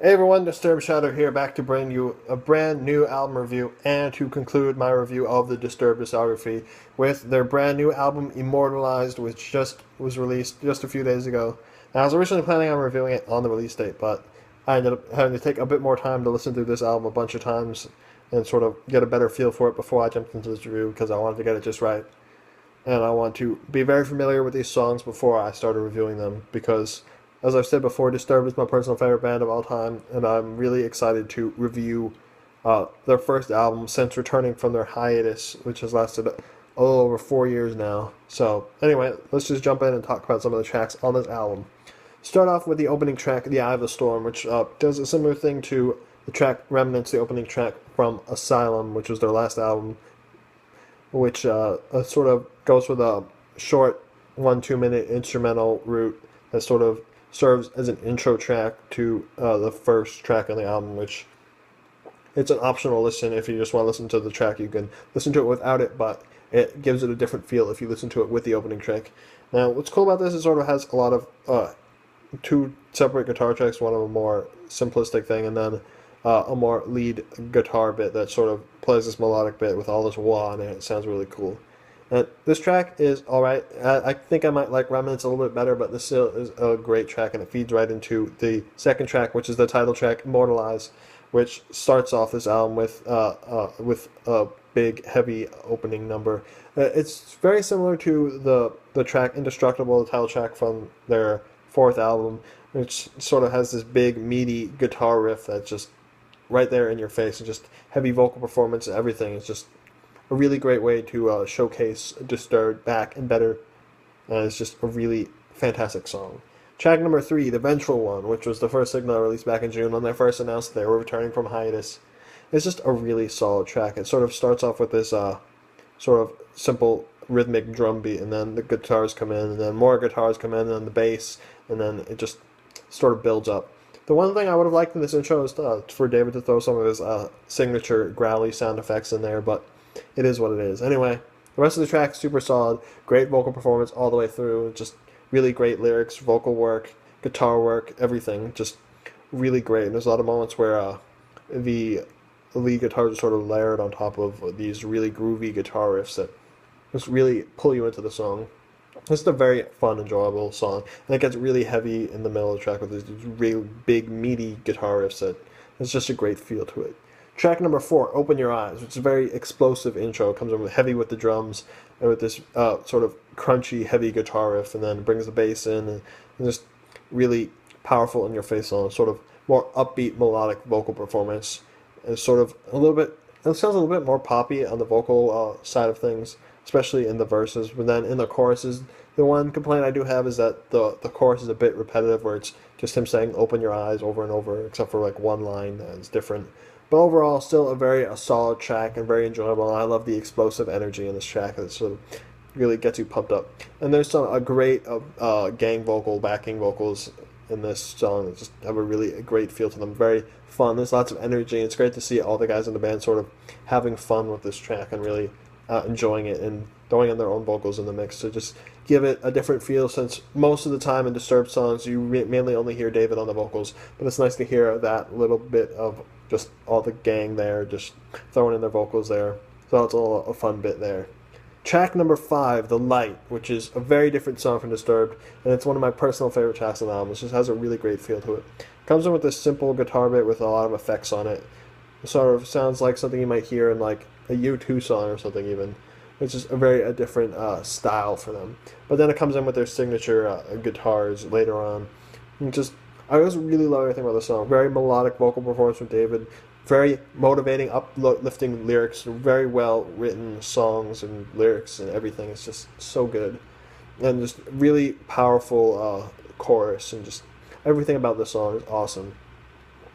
Hey everyone, DisturbedShadow here, back to bring you a brand new album review and to conclude my review of the Disturbed discography with their brand new album Immortalized, which just was released just a few days ago. Now, I was originally planning on reviewing it on the release date, but I ended up having to take a bit more time to listen through this album a bunch of times and sort of get a better feel for it before I jumped into this review because I wanted to get it just right. And I want to be very familiar with these songs before I started reviewing them because, as I've said before, Disturbed is my personal favorite band of all time, and I'm really excited to review their first album since returning from their hiatus, which has lasted a little over 4 years now. So, anyway, let's just jump in and talk about some of the tracks on this album. Start off with the opening track, The Eye of the Storm, which does a similar thing to the track Remnants, the opening track from Asylum, which was their last album, which sort of goes with a short 1-2 minute instrumental route that sort of serves as an intro track to the first track on the album, which it's an optional listen. If you just want to listen to the track, you can listen to it without it, but it gives it a different feel if you listen to it with the opening track. Now, what's cool about this is it sort of has a lot of two separate guitar tracks, one of a more simplistic thing, and then a more lead guitar bit that sort of plays this melodic bit with all this wah in it. It sounds really cool. And this track is alright. I think I might like Remnants a little bit better, but this still is a great track, and it feeds right into the second track, which is the title track, Immortalized, which starts off this album with a big, heavy opening number. It's very similar to the track Indestructible, the title track from their fourth album, which sort of has this big, meaty guitar riff that's just right there in your face, and just heavy vocal performance and everything. It's just a really great way to showcase Disturbed back and better, and it's just a really fantastic song. Track number 3, The Ventral One, which was the first single released back in June when they first announced they were returning from hiatus. It's just a really solid track. It sort of starts off with this sort of simple rhythmic drum beat, and then the guitars come in, and then more guitars come in, and then the bass, and then it just sort of builds up. The one thing I would have liked in this intro is for David to throw some of his signature growly sound effects in there, but it is what it is. Anyway, the rest of the track is super solid. Great vocal performance all the way through. Just really great lyrics, vocal work, guitar work, everything. Just really great. And there's a lot of moments where the lead guitars are sort of layered on top of these really groovy guitar riffs that just really pull you into the song. It's a very fun, enjoyable song, and it gets really heavy in the middle of the track with these really big, meaty guitar riffs that it's just a great feel to it. Track number 4, Open Your Eyes, which is a very explosive intro. It comes in heavy with the drums and with this sort of crunchy, heavy guitar riff, and then brings the bass in, and just really powerful in-your-face song, sort of more upbeat, melodic vocal performance. And sort of a little bit, it sounds a little bit more poppy on the vocal side of things, especially in the verses. But then in the choruses, the one complaint I do have is that the chorus is a bit repetitive, where it's just him saying "open your eyes" over and over, except for like one line that's different. But overall, still a solid track and very enjoyable. And I love the explosive energy in this track. It sort of really gets you pumped up. And there's a great gang vocal, backing vocals in this song that just have a great feel to them. Very fun. There's lots of energy. It's great to see all the guys in the band sort of having fun with this track and really enjoying it and throwing in their own vocals in the mix to just give it a different feel, since most of the time in Disturbed songs you mainly only hear David on the vocals, but it's nice to hear that little bit of just all the gang there just throwing in their vocals there. So it's a fun bit there. Track number 5, The Light, which is a very different song from Disturbed, and it's one of my personal favorite tracks on the album. It just has a really great feel to it. Comes in with this simple guitar bit with a lot of effects on it. It sort of sounds like something you might hear in like a U2 song or something even. It's just a different style for them. But then it comes in with their signature guitars later on. And I just really love everything about the song. Very melodic vocal performance from David. Very motivating, uplifting lyrics. Very well written songs and lyrics and everything. It's just so good. And just really powerful chorus, and just everything about the song is awesome.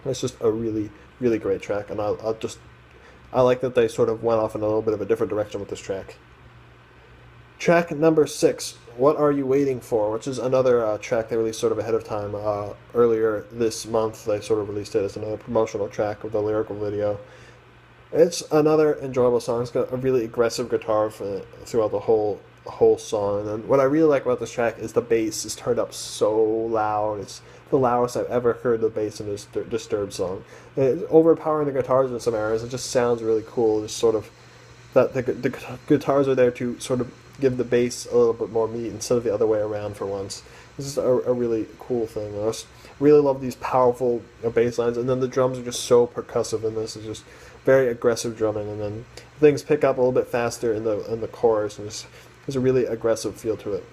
It's just a really, really great track, and I like that they sort of went off in a little bit of a different direction with this track. Track number 6, What Are You Waiting For, which is another track they released sort of ahead of time. Earlier this month, they sort of released it as another promotional track with a lyrical video. It's another enjoyable song. It's got a really aggressive guitar throughout the whole whole song. And what I really like about this track is the bass is turned up so loud. It's the loudest I've ever heard the bass in a Disturbed song. And it's overpowering the guitars in some areas. It just sounds really cool. Just sort of that the guitars are there to sort of give the bass a little bit more meat instead of the other way around for once. This is a really cool thing. I just really love these powerful bass lines, and then the drums are just so percussive in this. It's just very aggressive drumming, and then things pick up a little bit faster in the chorus, and just there's a really aggressive feel to it.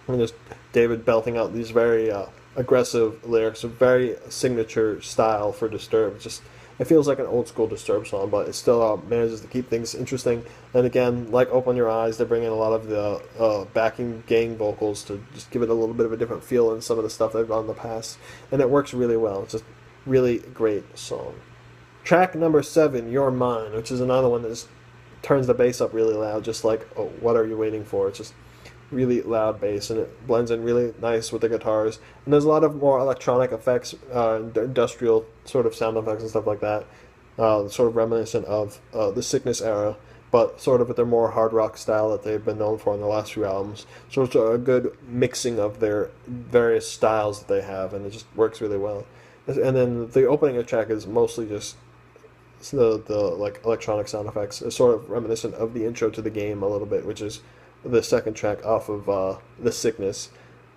And just David belting out these very aggressive lyrics, a very signature style for Disturbed. Just it feels like an old school Disturbed song, but it still manages to keep things interesting. And again, like Open Your Eyes, they bring in a lot of the backing gang vocals to just give it a little bit of a different feel than some of the stuff they've done in the past. And it works really well. It's just really great song. Track number 7, You're Mine, which is another one that just turns the bass up really loud, just like What Are You Waiting For? It's just really loud bass, and it blends in really nice with the guitars. And there's a lot of more electronic effects, industrial sort of sound effects and stuff like that, sort of reminiscent of the Sickness era, but sort of with their more hard rock style that they've been known for in the last few albums. So it's a good mixing of their various styles that they have, and it just works really well. And then the opening of the track is mostly just the like electronic sound effects. It's sort of reminiscent of the intro to the game a little bit, which is the second track off of The Sickness.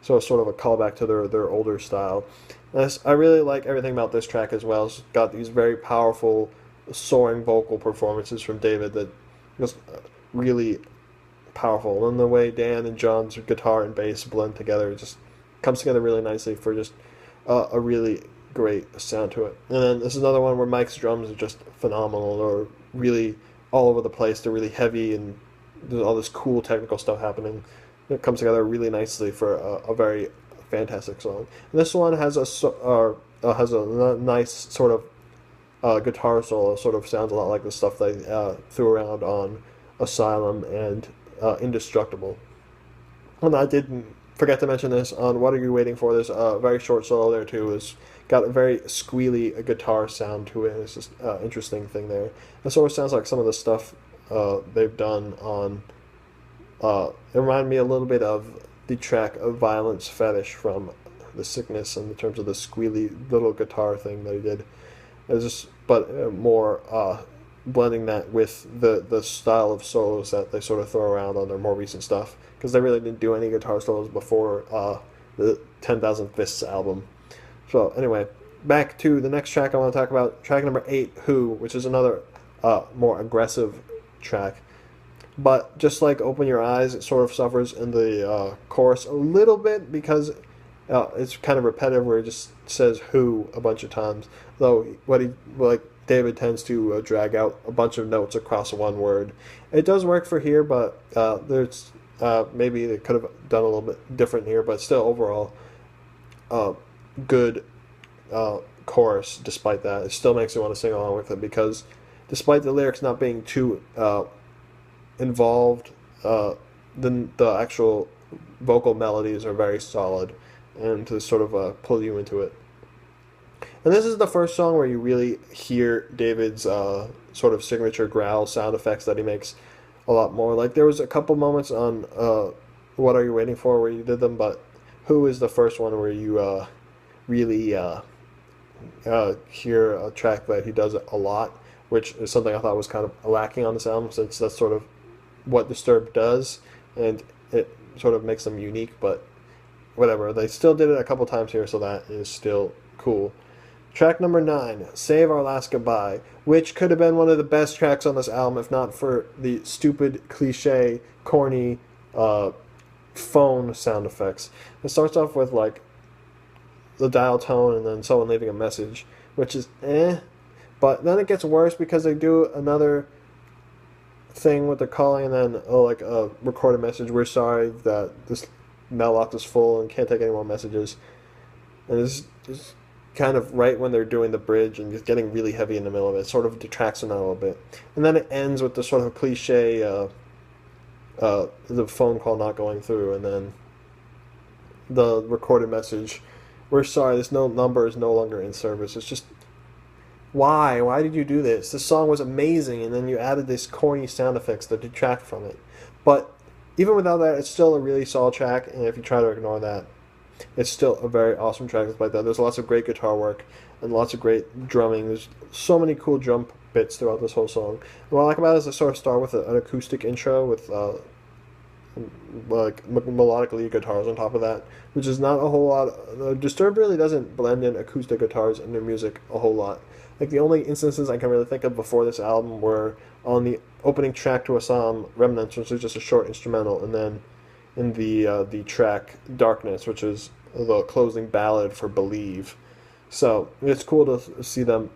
So it's sort of a callback to their older style. And I really like everything about this track as well. It's got these very powerful, soaring vocal performances from David that just really powerful. And the way Dan and John's guitar and bass blend together, it just comes together really nicely for just a really great sound to it. And then this is another one where Mike's drums are just phenomenal. They're really all over the place. They're really heavy, and there's all this cool technical stuff happening. It comes together really nicely for a very fantastic song. And this one has a nice sort of guitar solo. Sort of sounds a lot like the stuff they threw around on Asylum and Indestructible. And I didn't forget to mention this on What Are You Waiting For? There's a very short solo there too. It's got a very squealy guitar sound to it. It's just an interesting thing there. It sort of sounds like some of the stuff they've done on it reminded me a little bit of the track of Violence Fetish from The Sickness in terms of the squealy little guitar thing that he did. It's just, but more blending that with the style of solos that they sort of throw around on their more recent stuff, because they really didn't do any guitar solos before the 10,000 Fists album. So anyway, back to the next track I want to talk about, track number 8, Who, which is another more aggressive track. But just like Open Your Eyes, it sort of suffers in the chorus a little bit because it's kind of repetitive where it just says who a bunch of times. Though David tends to drag out a bunch of notes across one word. It does work for here, but there's maybe they could have done a little bit different here, but still overall good chorus. Despite that, it still makes you want to sing along with it because despite the lyrics not being too involved, the actual vocal melodies are very solid and to sort of pull you into it. And this is the first song where you really hear David's sort of signature growl sound effects that he makes a lot more. Like there was a couple moments on What Are You Waiting For where you did them, but Who is the first one where you really hear a track that he does a lot, which is something I thought was kind of lacking on this album, since that's sort of what Disturbed does, and it sort of makes them unique, but whatever. They still did it a couple times here, so that is still cool. Track number 9, Save Our Last Goodbye, which could have been one of the best tracks on this album if not for the stupid, cliche, corny phone sound effects. It starts off with like the dial tone and then someone leaving a message, which is but then it gets worse because they do another thing with the calling and then like a recorded message. We're sorry that this mailbox is full and can't take any more messages. And it's kind of right when they're doing the bridge and just getting really heavy in the middle of it. It sort of detracts from that a little bit. And then it ends with the sort of cliche the phone call not going through, and then the recorded message, we're sorry, this number is no longer in service. It's just, why did you do this? This song was amazing, and then you added these corny sound effects that detract from it. But even without that, it's still a really solid track, and if you try to ignore that, it's still a very awesome track despite that. There's lots of great guitar work and lots of great drumming. There's so many cool drum bits throughout this whole song. And what I like about it is they sort of start with an acoustic intro with like melodic lead guitars on top of that, which is not a whole lot. Disturbed really doesn't blend in acoustic guitars in their music a whole lot. Like the only instances I can really think of before this album were on the opening track to a song, Remnants, which is just a short instrumental, and then in the track Darkness, which is the closing ballad for Believe. So it's cool to see them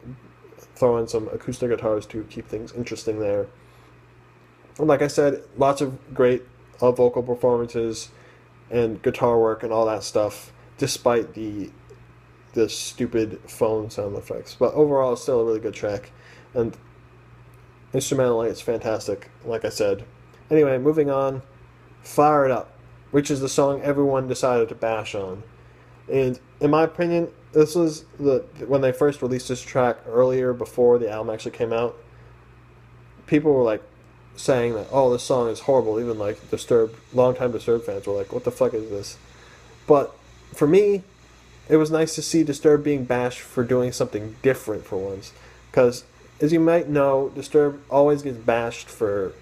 throw in some acoustic guitars to keep things interesting there. And like I said, lots of great vocal performances and guitar work and all that stuff, despite the stupid phone sound effects. But overall, it's still a really good track, and instrumentally, it's fantastic, like I said. Anyway, moving on, Fire It Up, which is the song everyone decided to bash on. And in my opinion, this was when they first released this track earlier, before the album actually came out, people were like saying that, oh, this song is horrible. Even like longtime Disturbed fans were like, what the fuck is this? But for me, it was nice to see Disturbed being bashed for doing something different for once. Because, as you might know, Disturbed always gets bashed for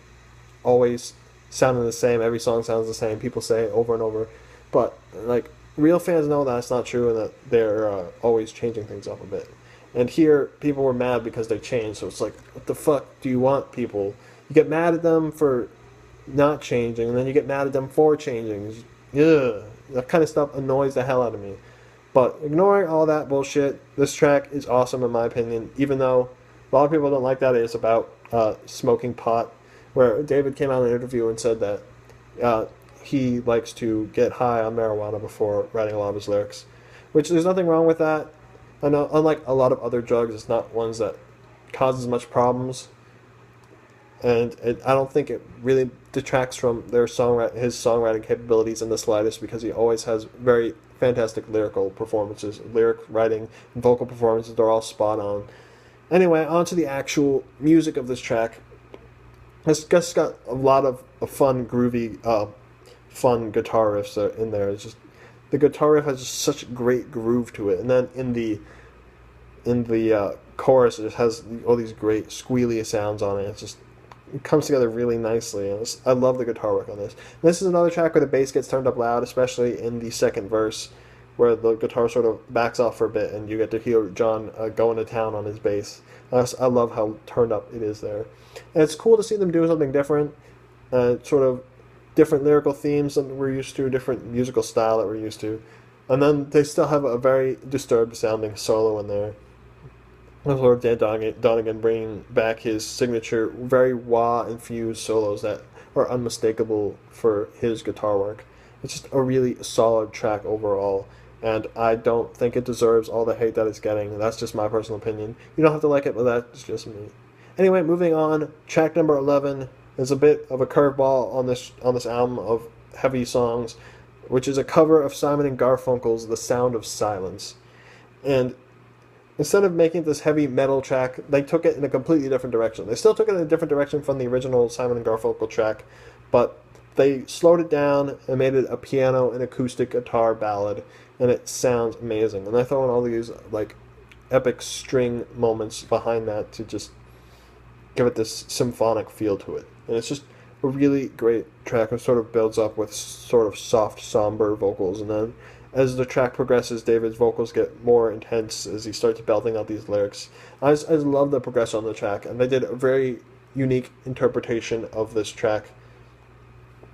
always sounding the same. Every song sounds the same. People say it over and over. But, like, real fans know that's not true and that they're always changing things up a bit. And here, people were mad because they changed. So it's like, what the fuck do you want, people? You get mad at them for not changing, and then you get mad at them for changing. Ugh. That kind of stuff annoys the hell out of me. But ignoring all that bullshit, this track is awesome in my opinion, even though a lot of people don't like that it's about smoking pot, where David came out in an interview and said that he likes to get high on marijuana before writing a lot of his lyrics, which there's nothing wrong with that. I know, unlike a lot of other drugs, it's not ones that cause as much problems, and I don't think it really detracts from his songwriting capabilities in the slightest, because he always has very fantastic lyrical performances, lyric writing and vocal performances. They're all spot on. Anyway, on to the actual music of this track. It's just got a lot of fun, groovy, fun guitar riffs in there. It's just the guitar riff has just such a great groove to it, and then in the chorus, it has all these great squealy sounds on it. It comes together really nicely, and I love the guitar work on this. This is another track where the bass gets turned up loud, especially in the second verse, where the guitar sort of backs off for a bit, and you get to hear John going to town on his bass. I love how turned up it is there. And it's cool to see them do something different, sort of different lyrical themes than we're used to, different musical style that we're used to. And then they still have a very Disturbed-sounding solo in there. Lord Dan Donegan bringing back his signature, very wah-infused solos that are unmistakable for his guitar work. It's just a really solid track overall, and I don't think it deserves all the hate that it's getting. That's just my personal opinion. You don't have to like it, but that's just me. Anyway, moving on, track number 11 is a bit of a curveball on this album of heavy songs, which is a cover of Simon and Garfunkel's The Sound of Silence. And instead of making this heavy metal track, they took it in a completely different direction. They still took it in a different direction from the original Simon and Garfunkel track, but they slowed it down and made it a piano and acoustic guitar ballad, and it sounds amazing. And they throw in all these like epic string moments behind that to just give it this symphonic feel to it. And it's just a really great track. It sort of builds up with sort of soft, somber vocals, and then as the track progresses, David's vocals get more intense as he starts belting out these lyrics. I just love the progression on the track, and they did a very unique interpretation of this track.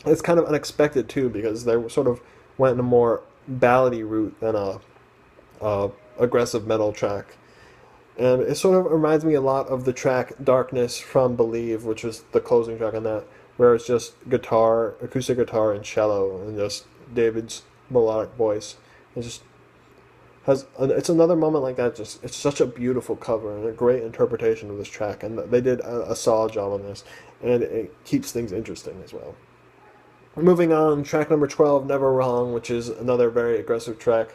It's kind of unexpected, too, because they sort of went in a more ballady route than a aggressive metal track. And it sort of reminds me a lot of the track Darkness from Believe, which was the closing track on that, where it's just guitar, acoustic guitar, and cello, and just David's melodic voice. It just it's another moment like that. It's such a beautiful cover and a great interpretation of this track, and they did a solid job on this, and it keeps things interesting as well. Moving on, track number 12, Never Wrong, which is another very aggressive track,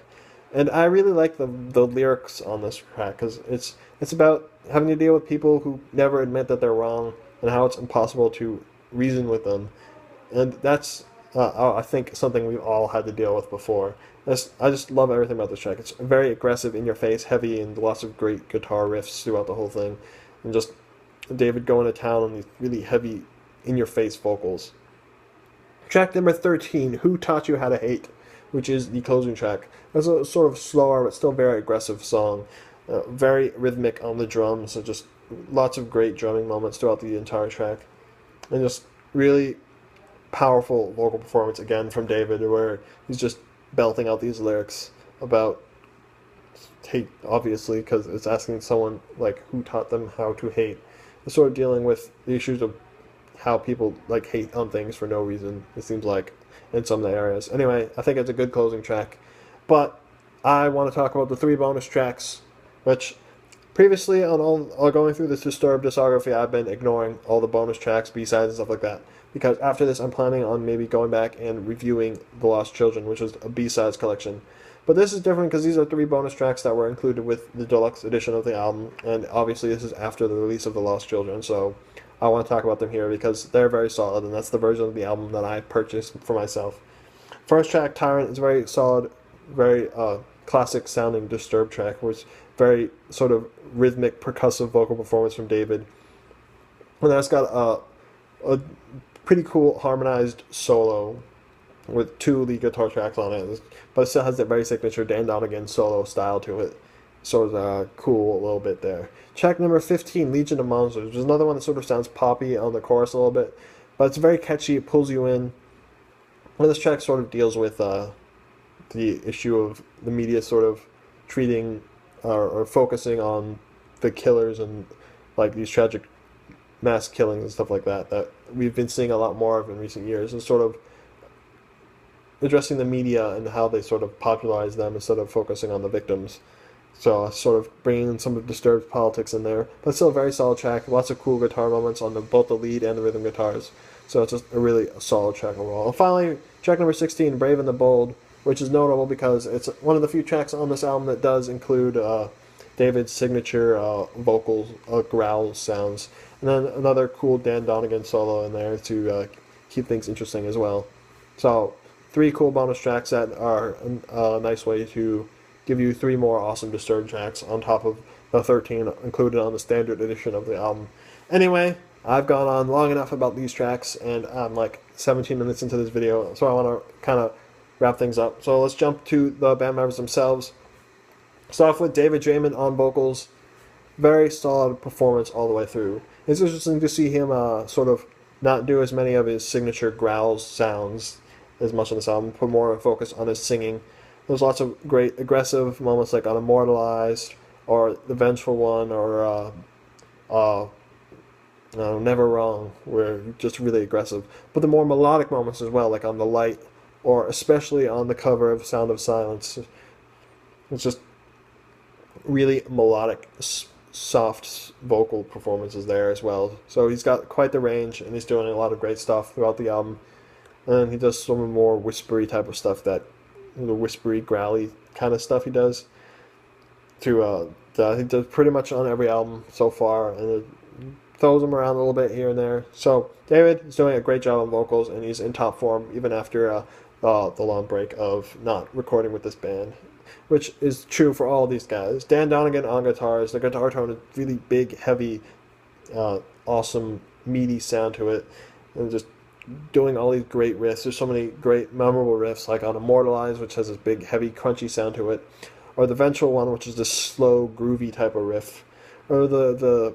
and I really like the lyrics on this track, because it's about having to deal with people who never admit that they're wrong and how it's impossible to reason with them. And that's, I think, something we've all had to deal with before. I just love everything about this track. It's very aggressive, in your face, heavy, and lots of great guitar riffs throughout the whole thing. And just David going to town on these really heavy, in your face vocals. Track number 13, Who Taught You How to Hate, which is the closing track. It's a sort of slower but still very aggressive song. Very rhythmic on the drums, so just lots of great drumming moments throughout the entire track. And just really powerful vocal performance again from David, where he's just belting out these lyrics about hate, obviously, because it's asking someone like who taught them how to hate. It's sort of dealing with the issues of how people like hate on things for no reason, it seems like, in some of the areas. Anyway, I think it's a good closing track. But I want to talk about the 3 bonus tracks, which previously on all going through this Disturbed discography, I've been ignoring all the bonus tracks, B-sides, and stuff like that. Because after this, I'm planning on maybe going back and reviewing The Lost Children, which is a B-sides collection. But this is different because these are 3 bonus tracks that were included with the deluxe edition of the album, and obviously this is after the release of The Lost Children, so I want to talk about them here because they're very solid, and that's the version of the album that I purchased for myself. First track, Tyrant, is very solid, very classic sounding Disturbed track, which very sort of rhythmic, percussive vocal performance from David. And then it's got a pretty cool harmonized solo with 2 lead guitar tracks on it, but it still has that very signature Dan Donegan solo style to it. So it's cool a little bit there. Track number 15, Legion of Monsters, which is another one that sort of sounds poppy on the chorus a little bit, but it's very catchy, it pulls you in. And this track sort of deals with the issue of the media sort of treating or focusing on the killers and like these tragic mass killings and stuff like that that we've been seeing a lot more of in recent years, and sort of addressing the media and how they sort of popularize them instead of focusing on the victims. So sort of bringing in some of Disturbed politics in there, but still a very solid track. Lots of cool guitar moments on both the lead and the rhythm guitars. So it's just a really solid track overall. And finally, track number 16, Brave and the Bold, which is notable because it's one of the few tracks on this album that does include David's signature vocals, growl sounds, and then another cool Dan Donegan solo in there to keep things interesting as well. So 3 cool bonus tracks that are a nice way to give you 3 more awesome Disturbed tracks on top of the 13 included on the standard edition of the album. Anyway, I've gone on long enough about these tracks, and I'm like 17 minutes into this video, so I want to kind of wrap things up. So let's jump to the band members themselves. Start off with David Draiman on vocals. Very solid performance all the way through. It's interesting to see him sort of not do as many of his signature growls sounds as much on this album, put more focus on his singing. There's lots of great aggressive moments like on Immortalized or The Vengeful One or Never Wrong, where just really aggressive. But the more melodic moments as well, like on The Light or especially on the cover of Sound of Silence. It's just really melodic, soft vocal performances there as well. So he's got quite the range, and he's doing a lot of great stuff throughout the album. And he does some more whispery type of stuff, that the whispery, growly kind of stuff he does. He does pretty much on every album so far, and it throws him around a little bit here and there. So David is doing a great job on vocals, and he's in top form even after the long break of not recording with this band, which is true for all these guys. Dan Donegan on guitars. The guitar tone is really big, heavy, awesome, meaty sound to it, and just doing all these great riffs. There's so many great, memorable riffs, like on Immortalized, which has this big, heavy, crunchy sound to it, or the Ventral One, which is this slow, groovy type of riff, or the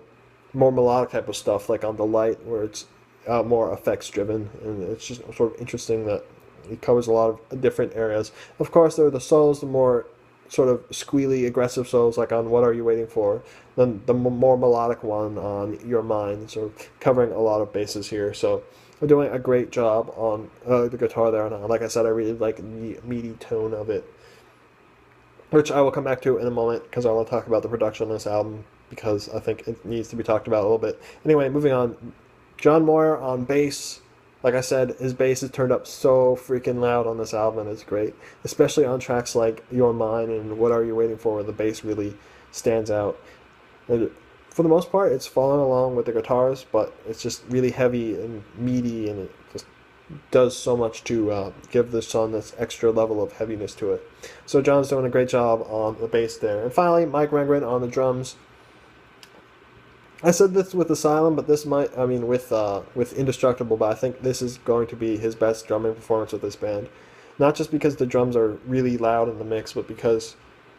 more melodic type of stuff, like on The Light, where it's more effects-driven, and it's just sort of interesting that it covers a lot of different areas. Of course, there are the solos, the more sort of squealy, aggressive solos, like on What Are You Waiting For? Then the more melodic one on Your Mind, sort of covering a lot of bases here. So we're doing a great job on the guitar there. And like I said, I really like the meaty tone of it, which I will come back to in a moment, because I want to talk about the production on this album, because I think it needs to be talked about a little bit. Anyway, moving on. John Moyer on bass. Like I said, his bass is turned up so freaking loud on this album, and it's great. Especially on tracks like Your Mind and What Are You Waiting For, where the bass really stands out. And for the most part, it's following along with the guitars, but it's just really heavy and meaty, and it just does so much to give this song this extra level of heaviness to it. So John's doing a great job on the bass there. And finally, Mike Wengren on the drums. I said this with Asylum, but this might, I mean, with Indestructible, but I think this is going to be his best drumming performance with this band. Not just because the drums are really loud in the mix, but because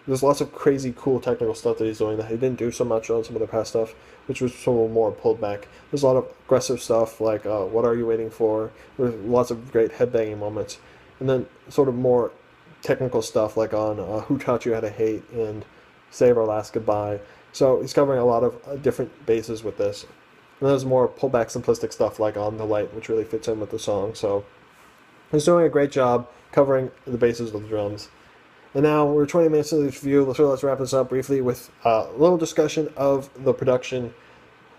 there's lots of crazy, cool technical stuff that he's doing that he didn't do so much on some of the past stuff, which was sort of more pulled back. There's a lot of aggressive stuff like What Are You Waiting For? There's lots of great headbanging moments. And then sort of more technical stuff like on Who Taught You How to Hate and Save Our Last Goodbye. So he's covering a lot of different bases with this. And there's more pullback, simplistic stuff like On the Light, which really fits in with the song. So he's doing a great job covering the bases of the drums. And now we're 20 minutes into this review, so let's wrap this up briefly with a little discussion of the production.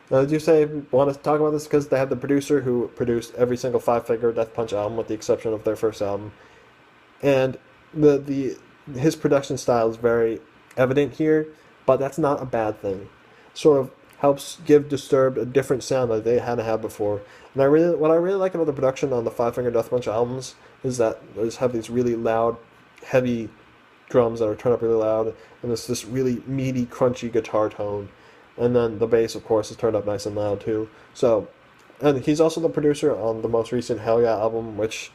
Did you say want to talk about this because they had the producer who produced every single Five Finger Death Punch album with the exception of their first album. And his production style is very evident here, but that's not a bad thing. Sort of helps give Disturbed a different sound that they hadn't had before. And what I really like about the production on the Five Finger Death Punch albums is that they just have these really loud, heavy drums that are turned up really loud, and it's this really meaty, crunchy guitar tone. And then the bass, of course, is turned up nice and loud too. So, and he's also the producer on the most recent Hell Yeah album, which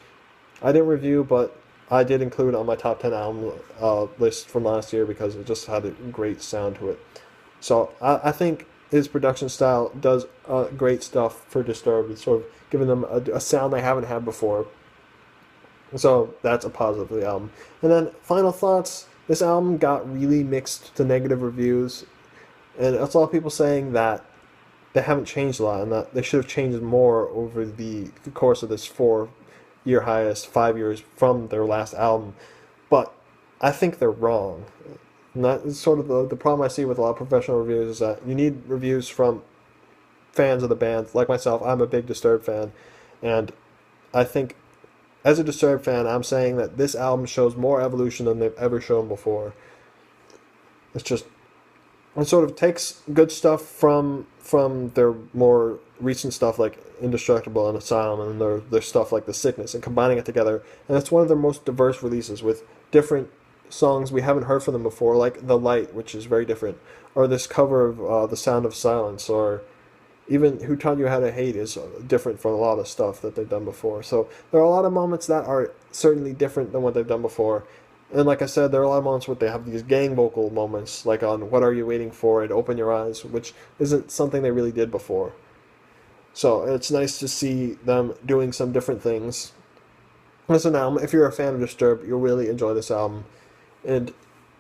I didn't review, but I did include on my top 10 album list from last year because it just had a great sound to it. So I think his production style does great stuff for Disturbed. It's sort of giving them a sound they haven't had before. So that's a positive for the album. And then final thoughts. This album got really mixed to negative reviews. And that's a lot of people saying that they haven't changed a lot and that they should have changed more over the course of this 4-year hiatus, 5 years from their last album. But I think they're wrong. And that is sort of the problem I see with a lot of professional reviews is that you need reviews from fans of the band. Like myself, I'm a big Disturbed fan. And I think as a Disturbed fan, I'm saying that this album shows more evolution than they've ever shown before. It sort of takes good stuff from their more recent stuff like Indestructible and Asylum and their stuff like The Sickness and combining it together. And it's one of their most diverse releases with different songs we haven't heard from them before, like The Light, which is very different, or this cover of The Sound of Silence, or even Who Taught You How to Hate is different from a lot of stuff that they've done before. So there are a lot of moments that are certainly different than what they've done before. And like I said, there are a lot of moments where they have these gang vocal moments, like on What Are You Waiting For and Open Your Eyes, which isn't something they really did before. So it's nice to see them doing some different things. Listen, album, if you're a fan of Disturbed, you'll really enjoy this album. And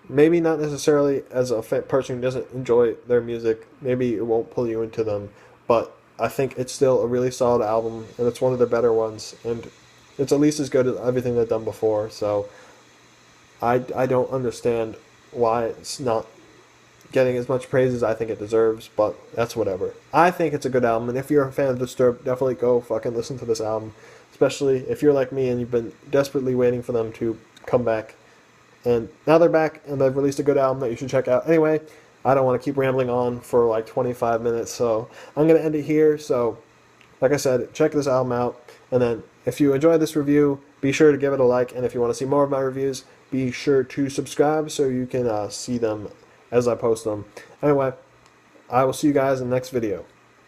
maybe not necessarily as a person who doesn't enjoy their music, maybe it won't pull you into them, but I think it's still a really solid album, and it's one of the better ones, and it's at least as good as everything they've done before, so I don't understand why it's not getting as much praise as I think it deserves, but that's whatever. I think it's a good album, and if you're a fan of Disturbed, definitely go fucking listen to this album, especially if you're like me and you've been desperately waiting for them to come back. And now they're back, and they've released a good album that you should check out. Anyway, I don't want to keep rambling on for like 25 minutes, so I'm going to end it here. So, like I said, check this album out. And then, if you enjoyed this review, be sure to give it a like. And if you want to see more of my reviews, be sure to subscribe so you can see them as I post them. Anyway, I will see you guys in the next video.